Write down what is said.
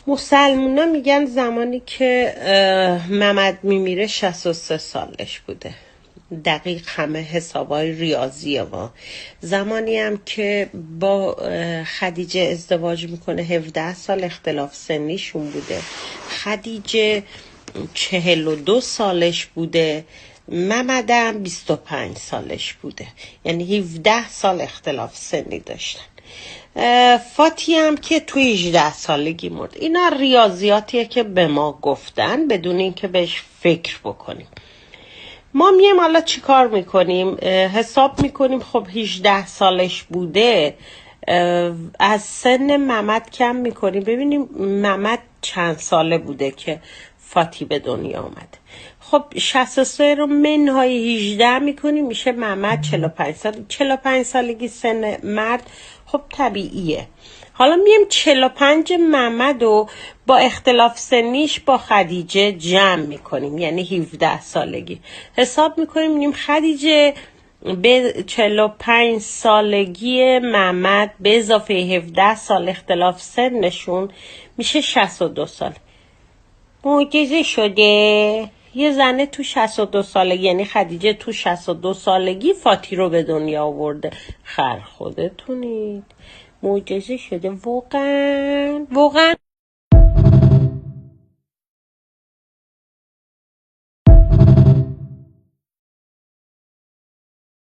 مسلمونا میگن زمانی که محمد میمیره 63 سالش بوده. دقیق همه حسابای ریاضیه ما. زمانی هم که با خدیجه ازدواج میکنه 17 سال اختلاف سنیشون بوده. خدیجه 42 سالش بوده، محمد هم 25 سالش بوده، یعنی 17 سال اختلاف سنی داشتن. فاتی هم که توی 18 سالگی مرد. اینا ریاضیاتیه که به ما گفتن بدون اینکه بهش فکر بکنیم. ما میایم حالا چی کار میکنیم؟ حساب میکنیم خب 18 سالش بوده، از سن محمد کم میکنیم ببینیم محمد چند ساله بوده که فاتی به دنیا آمد. خب 63 رو منهای 18 میکنیم میشه محمد 45 سال. 45 سالگی سن مرد خب طبیعیه. حالا میایم 45 محمد رو با اختلاف سنیش با خدیجه جمع میکنیم، یعنی 17 سالگی حساب میکنیم. میگیم خدیجه به 45 سالگی محمد به اضافه 17 سال اختلاف سنشون میشه 62 سال. معجزه شده. یه زنه تو 62 سالگی، یعنی خدیجه تو 62 سالگی فاتی رو به دنیا آورده. خر خودتونید. معجزه شده واقعا.